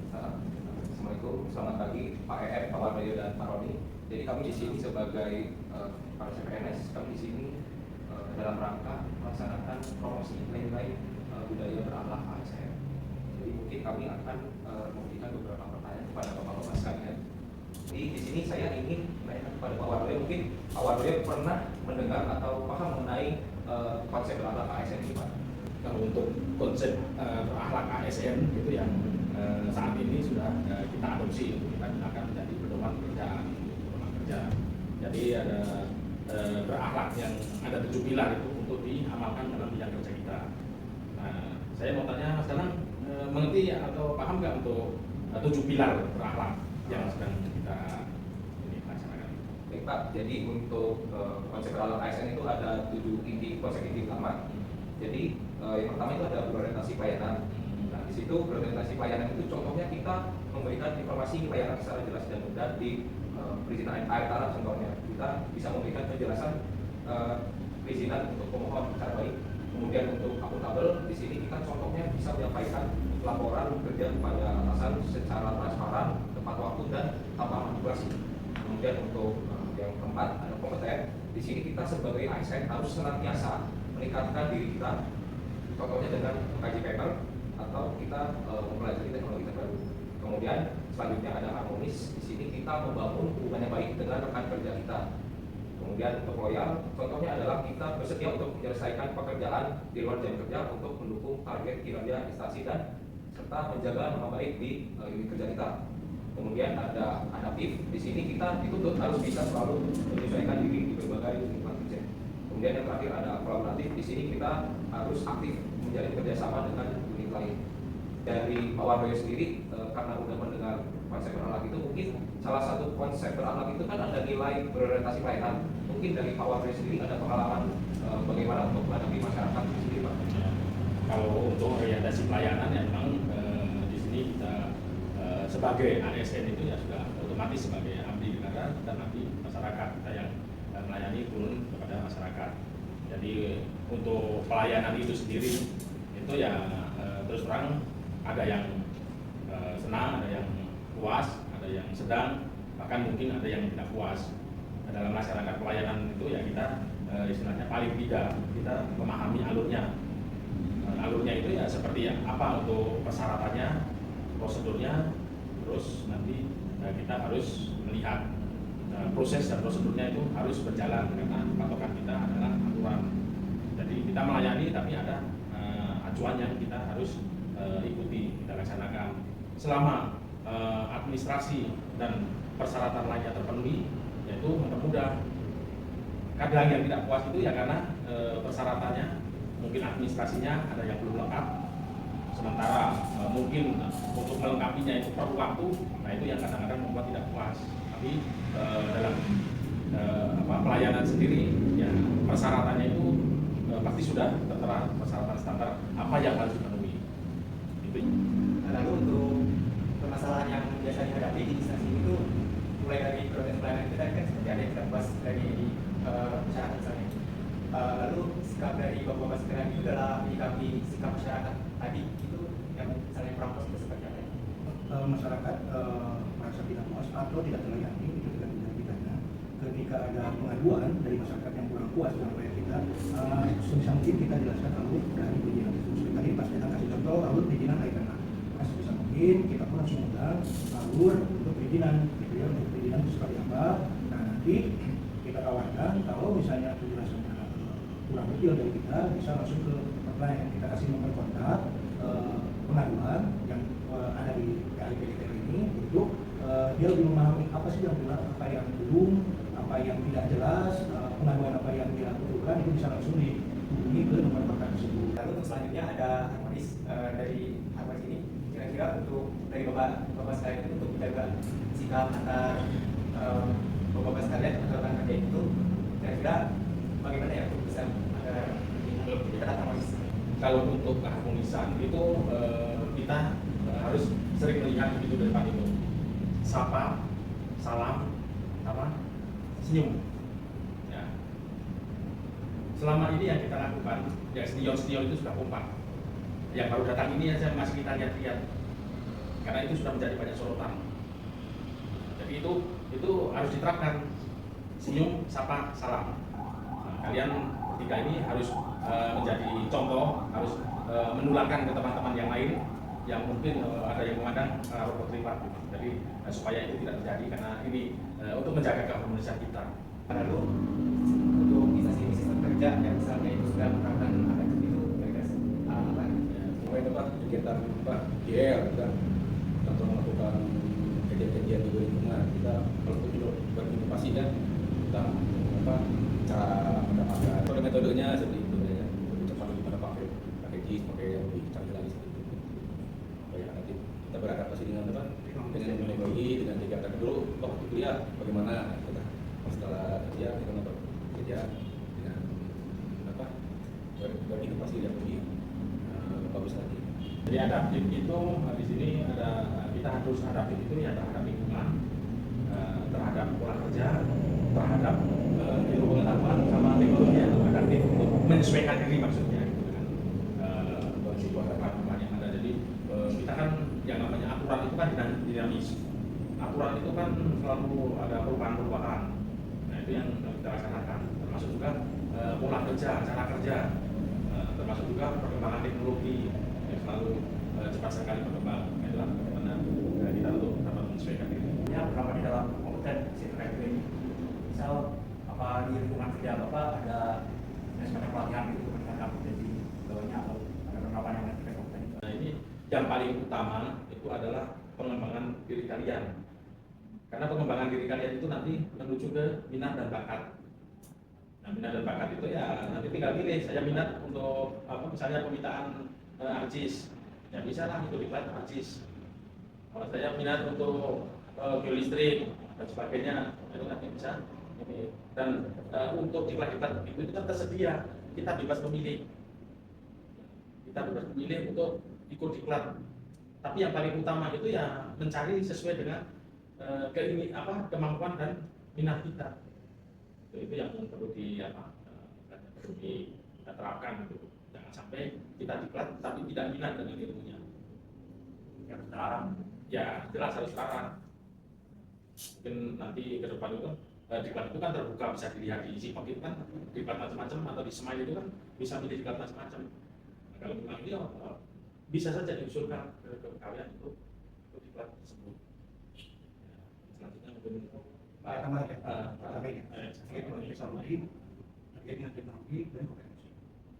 Assalamualaikum, selamat pagi Pak EM, Pak Wardoyo dan Pak Roni. Jadi kami di sini sebagai para CPNS, kami di sini dalam rangka melaksanakan promosi nilai-nilai budaya berakhlak ASN. Jadi mungkin kami akan memberikan beberapa pertanyaan kepada Bapak-Bapak sekalian. Jadi di sini saya ingin menanyakan kepada Pak Wardoyo, mungkin Pak Wardoyo pernah mendengar atau paham mengenai konsep berakhlak ASN ini, Pak? Kalau untuk konsep berakhlak ASN itu yang saat ini sudah kita adopsi untuk kita gunakan menjadi pedoman kerja pedoman kerja. Jadi ada berakhlak yang ada 7 pilar itu untuk diamalkan dalam bidang kerja kita. Nah, saya mau tanya Mas Danang, mengerti atau paham nggak untuk 7 pilar berakhlak yang sedang kita ini laksanakan? Baik Pak, jadi untuk konsep berakhlak ASN itu ada 7 konsep inti utama. Jadi yang pertama itu ada berorientasi pelayanan. Nah, di situ berorientasi pelayanan itu contohnya kita memberikan informasi pelayanan secara jelas dan mudah di perizinan air tanah. Contohnya kita bisa memberikan penjelasan perizinan untuk pemohon secara baik. Kemudian untuk akuntabel, di sini kita contohnya bisa menyampaikan laporan kerja kepada atasan secara transparan, tepat waktu dan tanpa manipulasi. Kemudian untuk yang keempat ada kompeten. Di sini kita sebagai ASN harus senantiasa meningkatkan diri kita, contohnya dengan mengkaji paper atau kita mempelajari teknologi terbaru. Kemudian selanjutnya ada harmonis. Di sini kita membangun hubungan yang baik dengan rekan kerja kita. Kemudian untuk loyal, contohnya adalah kita bersedia untuk menyelesaikan pekerjaan di luar jam kerja untuk mendukung target kinerja instansi dan serta menjaga nama baik di unit kerja kita. Kemudian ada adaptif. Di sini kita dituntut harus bisa selalu menyesuaikan diri di berbagai lingkungan kerja. Kemudian yang terakhir ada kolaboratif. Di sini kita harus aktif menjalin kerjasama dengan unit lain. Dari Pak Wardoyo sendiri, karena sudah mendengar konsep berakhlak itu, mungkin salah satu konsep berakhlak itu kan ada nilai berorientasi pelayanan. Mungkin dari Pak Wardoyo sendiri ada pengalaman bagaimana untuk menghadapi masyarakat itu sendiri, Pak? Kalau untuk orientasi pelayanan ya memang di sini kita sebagai ASN itu ya sudah otomatis sebagai abdi negara dan abdi masyarakat, kita yang melayani turun kepada masyarakat. Jadi untuk pelayanan itu sendiri itu ya terus terang ada yang senang, ada yang puas, ada yang sedang, bahkan mungkin ada yang tidak puas. Nah, dalam masyarakat pelayanan itu ya kita istilahnya paling tidak kita memahami alurnya. Alurnya itu ya seperti ya apa untuk persyaratannya, prosedurnya, terus nanti kita harus melihat proses dan prosedurnya itu harus berjalan karena patokan kita adalah aturan. Jadi kita melayani tapi ada acuan yang kita harus ikuti, kita laksanakan. Selama administrasi dan persyaratan lainnya terpenuhi, yaitu mempermudah. Kadang yang tidak puas itu ya karena persyaratannya, mungkin administrasinya ada yang belum lengkap. Sementara mungkin untuk melengkapinya itu perlu waktu, nah itu yang kadang-kadang membuat tidak puas. Tapi dalam pelayanan sendiri, ya persyaratannya itu pasti sudah tertera persyaratan standar apa yang harus dipenuhi. Itu. Lalu untuk permasalahan yang biasa dihadapi di instansi itu, mulai dari proses pelayanan kita kan seperti ada yang tidak puas dari masyarakat misalnya. Lalu sikap dari Bapak-Bapak sekalian itu dalam menyikapi sikap masyarakat tadi itu yang misalnya kurang puas itu seperti apa? Masyarakat merasa tidak puas atau tidak terlayani itu tidak tindak pidana. Ketika ada pengaduan dari masyarakat yang kurang puas dengan upaya kita, sebisa mungkin kita jelaskan alur dari perizinan itu. Seperti tadi Pak Danang kasih contoh alur perizinan air tanah. Sebisa mungkin kita pun harus mengundang alur untuk perizinan, gitu ya, untuk perizinan itu seperti apa. Nah nanti kita tawarkan kalau misalnya penjelasannya kurang detail dari kita, bisa langsung ke hotline. Kita kasih nomor kontak pengaduan yang ada di PIPDTL ini untuk dia lebih memahami apa sih yang benar, apa yang belum, apa yang tidak jelas, pengaduan apa yang dia butuhkan, itu bisa langsung dihubungi ke nomor kontak tersebut. Lalu untuk selanjutnya ada harmonis dari harmonis ini, kira-kira untuk dari Bapak sekalian itu untuk menjaga sikap antar Bapak sekalian atau rekan kerja itu, kira-kira bagaimana ya untuk bisa agar kita harmonis? Kalau untuk keharmonisan itu kita harus sering melihat begitu dari Pak Ibu. Sapa, salam, sama senyum. Ya. Selama ini yang kita lakukan, ya senior itu sudah kompak. Yang baru datang ini saya masih kita lihat-lihat. karena itu sudah menjadi banyak sorotan. Jadi itu harus diterapkan, senyum, sapa, salam. Nah, kalian bertiga ini harus menjadi contoh, harus menularkan ke teman-teman yang lain yang mungkin ada yang memandang robot lipat. Jadi supaya itu tidak terjadi, karena ini untuk menjaga keharmonisan kita. Lalu untuk instansi sistem kerja yang misalnya itu sudah menerapkan APEX itu kira-kira apa? Mulai tempat kegiatan Pak GL kita atau melakukan kajian juga lingkungan, kita kalau itu berinovasi kan tentang cara mendapatkan metodenya seperti itu ya, lebih cepat daripada pakai JIS, pakai yang lebih canggih lagi seperti itu. Supaya nanti kita beradaptasi dengan teknologi, dengan kegiatan dulu. Waktu kuliah bagaimana kita setelah kerja kita bekerja dengan berinovasi yang lebih bagus lagi. Jadi adaptif itu di sini kita harus adaptif itu ya terhadap lingkungan, terhadap pola kerja, terhadap ilmu pengetahuan sama teknologi yang adaptif untuk menyesuaikan diri maksudnya gitu dengan perkembangan yang ada. Jadi kita kan yang namanya aturan itu kan dinamis. Aturan itu kan selalu ada perubahan-perubahan. Nah itu yang kita laksanakan, termasuk juga pola kerja, cara kerja, termasuk juga perkembangan teknologi yang selalu cepat sekali berkembang. Itulah bagaimana kita untuk dapat menyesuaikan diri. Ya, berapa di dalam kompetensi terkait ini? Misal apa di lingkungan kerja Bapak ada semacam pelatihan gitu tentang kompetensi bawahnya atau ada penerapan yang terkait kompetensi? Nah ini yang paling utama itu adalah pengembangan diri kalian. Karena pengembangan diri kalian itu nanti menuju ke minat dan bakat. Nah minat dan bakat itu ya nanti tinggal pilih. Saya minat untuk misalnya pemintaan ARJIS, ya bisa lah itu diklat ARJIS. Kalau saya minat untuk geolistrik dan sebagainya, itu nanti bisa. Dan untuk diklat itu kan tersedia, kita bebas memilih. Kita bebas memilih untuk ikut diklat. Tapi yang paling utama itu ya mencari sesuai dengan kemampuan dan minat kita. Itu yang perlu diterapkan gitu. Jangan sampai kita diklat tapi tidak minat dengan ilmunya. Yang terlarang. Ya jelas harus terlarang. Mungkin nanti ke depan itu diklat itu kan terbuka, bisa dilihat di SIPOK itu kan diklat macam-macam, atau di Smile itu kan bisa milih diklat macam-macam. Nah, kalau memang ini bisa saja diusulkan ke kalian untuk diklat tersebut. Selanjutnya mungkin terkait dengan teknologi dan kompetensi.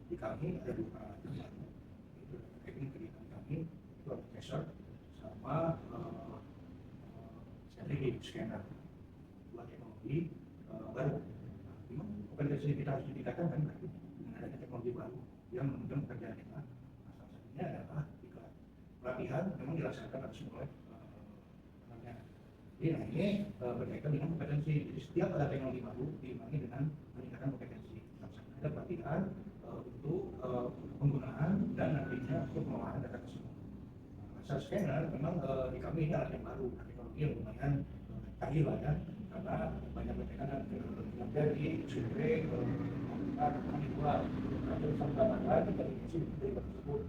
Di kami ada dua terkait dengan kegiatan kami itu ada tracer sama 3D scanner, dua teknologi baru. Kompetensi kita harus ditingkatkan kan berarti dengan adanya teknologi baru yang menunjang pekerjaan kita. Salah satunya adalah diklat. Pelatihan memang dilaksanakan harus mulai. Jadi ini berkaitan dengan kompetensi. Jadi setiap ada teknologi baru diimbangi dengan meningkatkan kompetensi. Ada pelatihan untuk penggunaan dan nantinya untuk pengolahan data tersebut. Laser scanner memang di kami ini alat yang baru, teknologi yang lumayan canggih lah ya, karena banyak berkaitan dengan dari survei kami buat sampai mana inteligensi dari tersebut.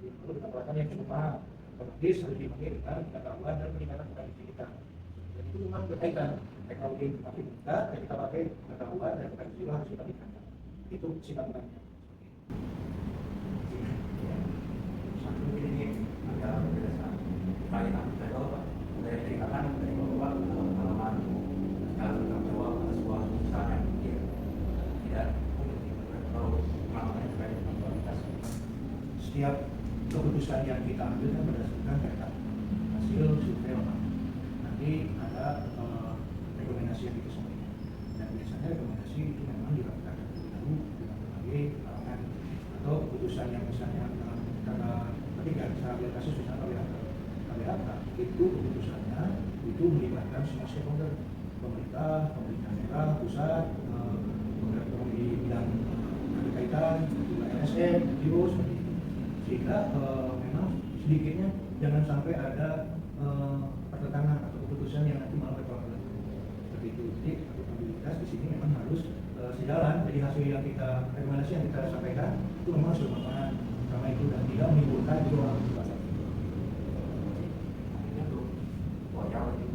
Itu kita pelatihan yang cukup mahal. Otomatis harus diimbangi dengan pengetahuan dan peningkatan kompetensi kita. Itu memang berkaitan teknologi yang kita pakai pengetahuan dan kompetensi harus kita tingkatkan. Itu sifatnya. Satu ini ada berdasarkan pelayanan saya Pak, dari tingkatan dari Bapak pengalaman dalam tanggung jawab sebuah perusahaan yang tidak atau pengalaman terkait dengan kualitas. Setiap keputusan yang kita ambil kan berdasarkan data hasil survei orang. Nanti ada rekomendasi yang kita sampaikan, dan biasanya rekomendasi itu memang dilakukan dulu dengan berbagai kalangan atau keputusan yang misalnya karena ketika saya ambil kasus misalnya KBHK itu keputusannya itu melibatkan semua stakeholder, pemerintah daerah, pusat, di bidang berkaitan, LSM, BIO, seperti itu. Sehingga memang sedikitnya jangan sampai ada pertentangan atau keputusan yang nanti malah berkonflik seperti itu. Jadi akuntabilitas di sini memang harus sejalan. Jadi hasil yang kita rekomendasi yang kita sampaikan itu memang harus bermanfaat sama itu dan tidak menimbulkan juga. tutorial itu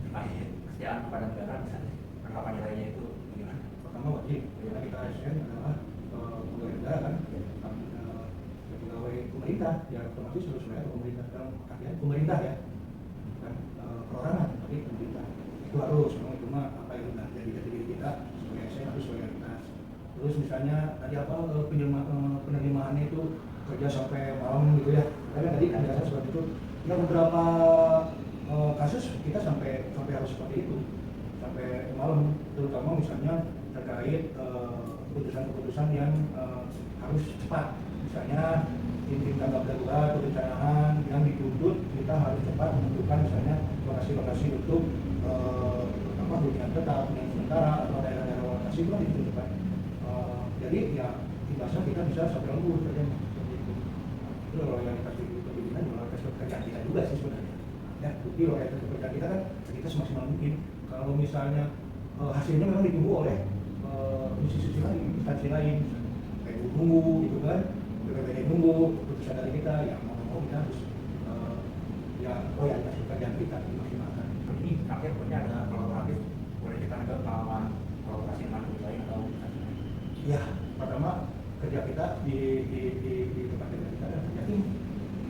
terkait kesetiaan kepada negara, misalnya penerapan nilainya itu bagaimana? Pertama wajib, karena kita ASN adalah pegawai negara kan, pegawai pemerintah, ya otomatis harus bayar pemerintah. Sekarang pakaian pemerintah ya, bukan perorangan, tapi pemerintah. Itu harus, memang itu mah apa yang sudah jadi jati diri kita sebagai ASN harus loyalitas. Terus misalnya tadi apa penerimaannya itu kerja sampai malam gitu ya, tapi tadi penjelasan seperti itu. Ya beberapa kasus kita sampai harus seperti itu, sampai malam, terutama misalnya terkait keputusan-keputusan yang harus cepat, misalnya tim tanggap darurat, perencanaan yang dituntut kita harus cepat menentukan misalnya lokasi-lokasi untuk hunian tetap, hunian sementara atau daerah-daerah lokasi itu kan dituntut cepat. Jadi ya tiba-tiba kita bisa sampai lembur kerja seperti itu. Itu loyalitas pimpinan, loyalitas pekerjaan kita juga sih sebenarnya. Ya, bukti loyalitas pekerjaan kita kan kita semaksimal mungkin. Kalau misalnya hasilnya memang ditunggu oleh institusi lain, instansi lain, kayak nunggu gitu kan, BPPD nunggu keputusan dari kita, ya mau kita harus ya loyalitas pekerjaan kita dimaksimalkan. Ini terakhir punya ada kolaboratif, boleh kita ke pengalaman kolaborasi dengan lain atau ya, pertama kerja kita di tempat kerja kita ada kerja tim,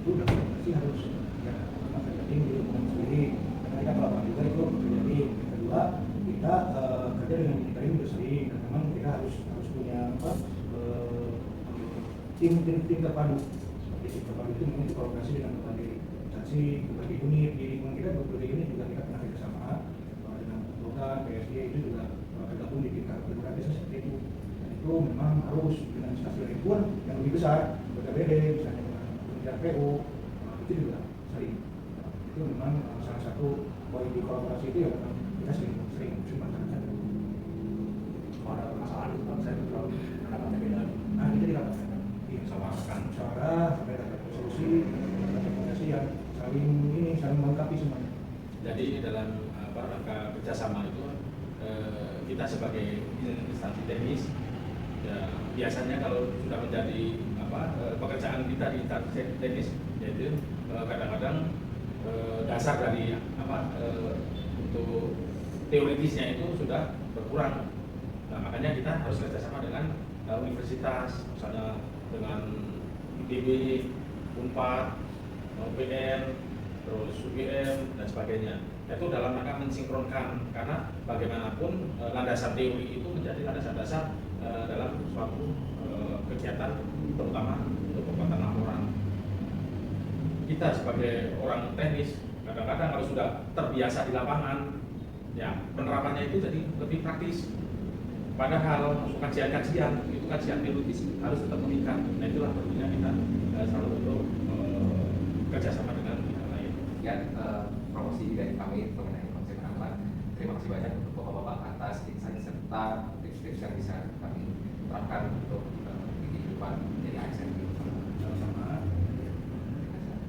itu udah pasti harus ya kerja tim di lingkungan sendiri, karena kita kalau juga itu kerja tim. Kedua, kita kerja dengan kita itu sering, dan memang kita harus punya tim terpadu. Seperti tim terpadu itu mungkin kolaborasi dengan berbagai instansi, berbagai unit di lingkungan kita, berbagai unit juga kita pernah kerjasama dengan program PSD itu juga tergabung di tingkat berbagai seperti itu. Itu memang harus dengan instansi lain pun yang lebih besar, BPPD, misalnya dengan Kementerian PU, itu juga sering. Itu memang salah satu poin di kolaborasi itu ya memang kita sering masyarakat. kalau ada permasalahan itu kan saya terlalu pendapatnya beda. Nah kita didapatkan Musyawarahkan. musyawarah sampai dapat solusi, rekomendasi yang saling melengkapi semuanya. Jadi dalam rangka kerjasama itu kita sebagai instansi teknis ya, biasanya kalau sudah menjadi pekerjaan kita di instansi teknis, yaitu kadang-kadang dasar dari untuk teoritisnya itu sudah berkurang. Nah, makanya kita harus kerjasama dengan universitas, misalnya dengan ITB, UNPAD, UPN, terus UGM dan sebagainya. Itu dalam rangka mensinkronkan, karena bagaimanapun landasan teori itu menjadi landasan dasar dalam suatu kegiatan, terutama untuk pembuatan laporan. Kita sebagai orang teknis kadang-kadang kalau sudah terbiasa di lapangan, ya penerapannya itu jadi lebih praktis. Padahal kajian-kajian itu kajian teoritis harus tetap meningkat. Nah itulah pentingnya kita selalu untuk kerjasama dengan pihak lain. Ya, promosi dari kami mengenai konsep aman. Terima kasih banyak untuk Bapak-Bapak atas insight serta tips-tips yang bisa kami terapkan untuk kehidupan jadi ASN. Sama-sama.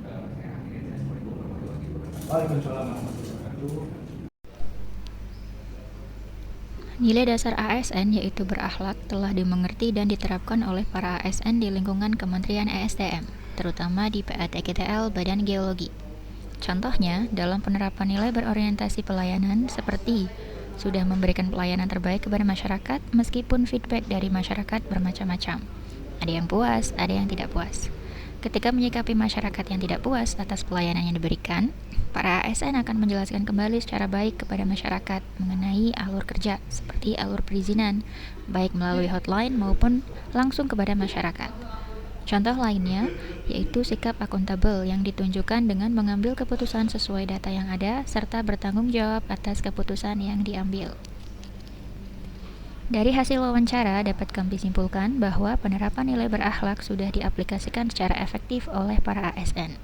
Saya akhirnya Assalamualaikum warahmatullahi wabarakatuh. Waalaikumsalam warahmatullahi wabarakatuh. Nilai dasar ASN yaitu berakhlak telah dimengerti dan diterapkan oleh para ASN di lingkungan Kementerian ESDM, terutama di PATGTL Badan Geologi. Contohnya, dalam penerapan nilai berorientasi pelayanan seperti sudah memberikan pelayanan terbaik kepada masyarakat meskipun feedback dari masyarakat bermacam-macam. Ada yang puas, ada yang tidak puas. Ketika menyikapi masyarakat yang tidak puas atas pelayanan yang diberikan, para ASN akan menjelaskan kembali secara baik kepada masyarakat mengenai alur kerja, seperti alur perizinan, baik melalui hotline maupun langsung kepada masyarakat. Contoh lainnya, yaitu sikap akuntabel yang ditunjukkan dengan mengambil keputusan sesuai data yang ada, serta bertanggung jawab atas keputusan yang diambil. Dari hasil wawancara dapat kami simpulkan bahwa penerapan nilai berakhlak sudah diaplikasikan secara efektif oleh para ASN.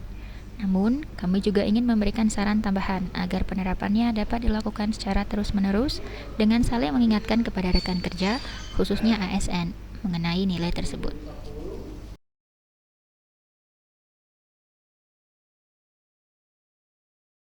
Namun, kami juga ingin memberikan saran tambahan agar penerapannya dapat dilakukan secara terus-menerus dengan saling mengingatkan kepada rekan kerja, khususnya ASN, mengenai nilai tersebut.